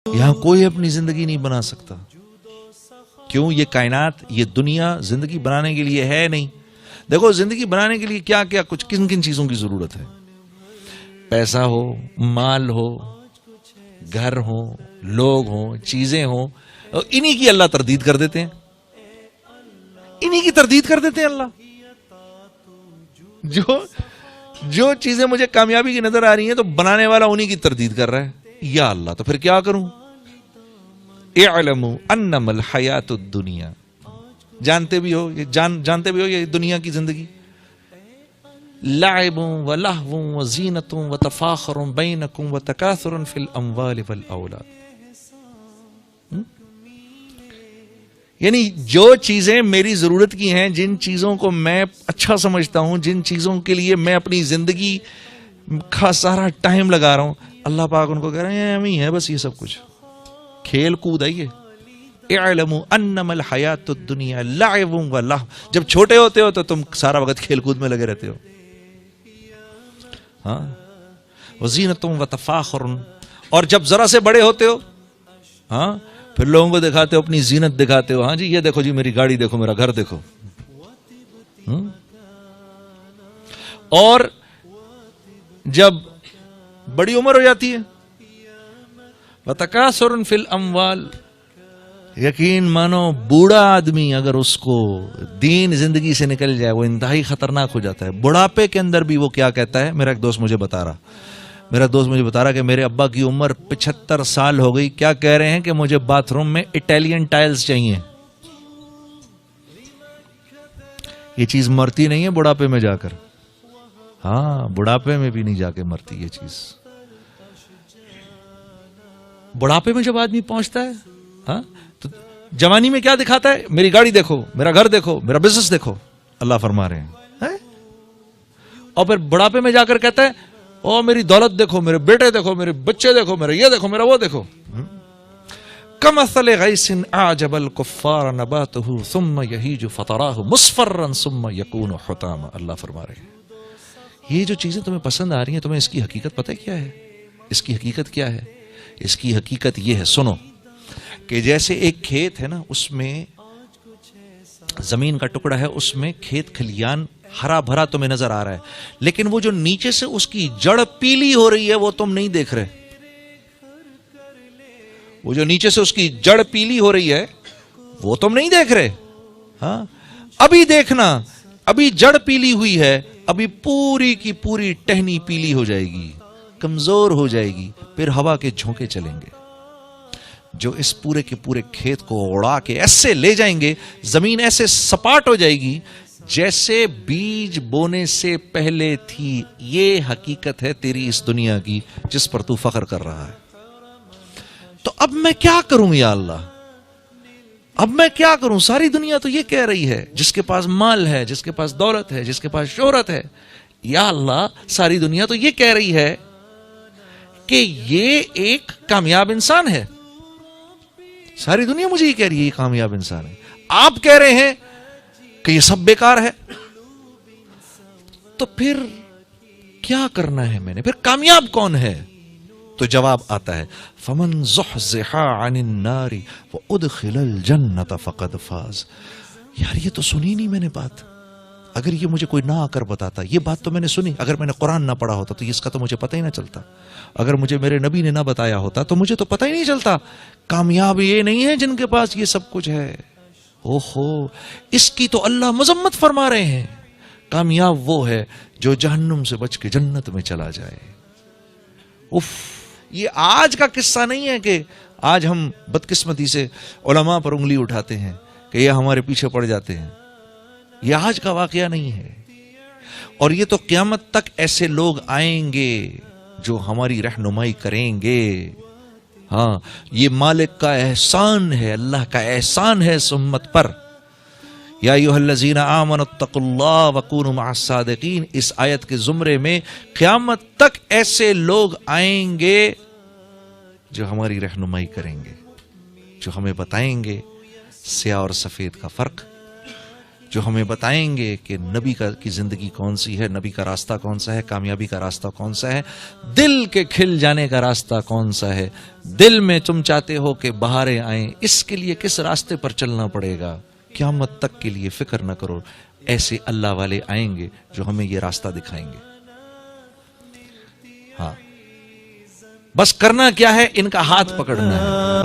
یہاں کوئی اپنی زندگی نہیں بنا سکتا. کیوں؟ یہ کائنات، یہ دنیا زندگی بنانے کے لیے ہے نہیں. دیکھو زندگی بنانے کے لیے کیا کیا کچھ کن کن چیزوں کی ضرورت ہے. پیسہ ہو، مال ہو، گھر ہو، لوگ ہوں، چیزیں ہوں، انہی کی اللہ تردید کر دیتے ہیں. انہی کی تردید کر دیتے ہیں اللہ. جو چیزیں مجھے کامیابی کی نظر آ رہی ہیں تو بنانے والا انہی کی تردید کر رہا ہے. یا اللہ، تو پھر کیا کروں؟ اعلموا انما الحیات الدنیا، جانتے بھی ہو یہ دنیا کی زندگی لعب ولہو وزینت وتفاخر بینکم وتکاثر فی الاموال والاولاد. یعنی جو چیزیں میری ضرورت کی ہیں، جن چیزوں کو میں اچھا سمجھتا ہوں، جن چیزوں کے لیے میں اپنی زندگی کا سارا ٹائم لگا رہا ہوں، اللہ پاک ان کو کہہ رہے ہیں ہمیں ہے بس یہ سب کچھ کھیل کود ہے. یہ اعلموا انما الحیات الدنیا لعب ولہو. جب چھوٹے ہوتے ہو تو تم سارا وقت کھیل کود میں لگے رہتے ہو. ہاں، وزینت وتفاخر. اور جب ذرا سے بڑے ہوتے ہو، ہاں، پھر لوگوں کو دکھاتے ہو، اپنی زینت دکھاتے ہو. ہاں جی، یہ دیکھو جی میری گاڑی دیکھو، میرا گھر دیکھو. اور جب بڑی عمر ہو جاتی ہے، وتکاثر فی الاموال. یقین مانو بوڑھا آدمی اگر اس کو دین زندگی سے نکل جائے وہ انتہائی خطرناک ہو جاتا ہے. بڑھاپے کے اندر بھی وہ کیا کہتا ہے، میرا ایک دوست مجھے بتا رہا کہ میرے ابا کی عمر 75 سال ہو گئی، کیا کہہ رہے ہیں کہ مجھے باتھ روم میں اٹیلین ٹائلز چاہیے. یہ چیز مرتی نہیں ہے بڑھاپے میں جا کر. ہاں، بڑھاپے میں بھی نہیں جا کے مرتی یہ چیز. بڑھاپے میں جب آدمی پہنچتا ہے، ہاں، تو جوانی میں کیا دکھاتا ہے؟ میری گاڑی دیکھو، میرا گھر دیکھو، میرا بزنس دیکھو. اللہ فرما رہے ہیں. اور پھر بڑھاپے میں جا کر کہتا ہے او میری دولت دیکھو، میرے بیٹے دیکھو، میرے بچے دیکھو، میرا یہ دیکھو، میرا وہ دیکھو. کمثل غیث اعجب الکفار نباتہ ثم یہیج فتراہ مصفرا ثم یکون حطاما. اللہ فرما رہے ہیں یہ جو چیزیں تمہیں پسند آ رہی ہیں، تمہیں اس کی حقیقت پتہ کیا ہے؟ اس کی حقیقت کیا ہے؟ اس کی حقیقت یہ ہے، سنو، کہ جیسے ایک کھیت ہے نا، اس میں زمین کا ٹکڑا ہے، اس میں کھیت کھلیان ہرا بھرا تمہیں نظر آ رہا ہے، لیکن وہ جو نیچے سے اس کی جڑ پیلی ہو رہی ہے وہ تم نہیں دیکھ رہے. وہ جو نیچے سے اس کی جڑ پیلی ہو رہی ہے وہ تم نہیں دیکھ رہے. ہاں، ابھی دیکھنا، ابھی جڑ پیلی ہوئی ہے، ابھی پوری کی پوری ٹہنی پیلی ہو جائے گی، کمزور ہو جائے گی، پھر ہوا کے جھونکے چلیں گے جو اس پورے کے پورے کھیت کو اڑا کے ایسے لے جائیں گے. زمین ایسے سپاٹ ہو جائے گی جیسے بیج بونے سے پہلے تھی. یہ حقیقت ہے تیری اس دنیا کی جس پر تو فخر کر رہا ہے. تو اب میں کیا کروں یا اللہ؟ اب میں کیا کروں؟ ساری دنیا تو یہ کہہ رہی ہے، جس کے پاس مال ہے، جس کے پاس دولت ہے، جس کے پاس شہرت ہے، یا اللہ ساری دنیا تو یہ کہہ رہی ہے کہ یہ ایک کامیاب انسان ہے. ساری دنیا مجھے یہ کہہ رہی ہے یہ کامیاب انسان ہے. آپ کہہ رہے ہیں کہ یہ سب بیکار ہے. تو پھر کیا کرنا ہے میں نے؟ پھر کامیاب کون ہے؟ تو جواب آتا ہے فمن زحزح عن النار وادخل الجنة فقد فاز. یار یہ تو سنی نہیں میں نے بات. اگر یہ مجھے کوئی نہ آ کر بتاتا، یہ بات تو میں نے سنی، اگر میں نے قرآن نہ پڑھا ہوتا تو اس کا تو مجھے پتہ ہی نہ چلتا. اگر مجھے میرے نبی نے نہ بتایا ہوتا تو مجھے تو پتہ ہی نہیں چلتا. کامیاب یہ نہیں ہے جن کے پاس یہ سب کچھ ہے. اوہو، اس کی تو اللہ مذمت فرما رہے ہیں. کامیاب وہ ہے جو جہنم سے بچ کے جنت میں چلا جائے. اف، یہ آج کا قصہ نہیں ہے کہ آج ہم بدقسمتی سے علماء پر انگلی اٹھاتے ہیں کہ یہ ہمارے پیچھے پڑ جاتے ہیں. یہ آج کا واقعہ نہیں ہے. اور یہ تو قیامت تک ایسے لوگ آئیں گے جو ہماری رہنمائی کریں گے. ہاں، یہ مالک کا احسان ہے، اللہ کا احسان ہے اس امت پر. یا ایھا الذین آمنوا اتقوا اللہ وکونوا مع الصادقین. اس آیت کے زمرے میں قیامت تک ایسے لوگ آئیں گے جو ہماری رہنمائی کریں گے، جو ہمیں بتائیں گے سیاہ اور سفید کا فرق، جو ہمیں بتائیں گے کہ نبی کی زندگی کون سی ہے، نبی کا راستہ کون سا ہے، کامیابی کا راستہ کون سا ہے، دل کے کھل جانے کا راستہ کون سا ہے، دل میں تم چاہتے ہو کہ بہاریں آئیں، اس کے لیے کس راستے پر چلنا پڑے گا، قیامت تک کے لیے فکر نہ کرو. ایسے اللہ والے آئیں گے جو ہمیں یہ راستہ دکھائیں گے. ہاں، بس کرنا کیا ہے، ان کا ہاتھ پکڑنا ہے.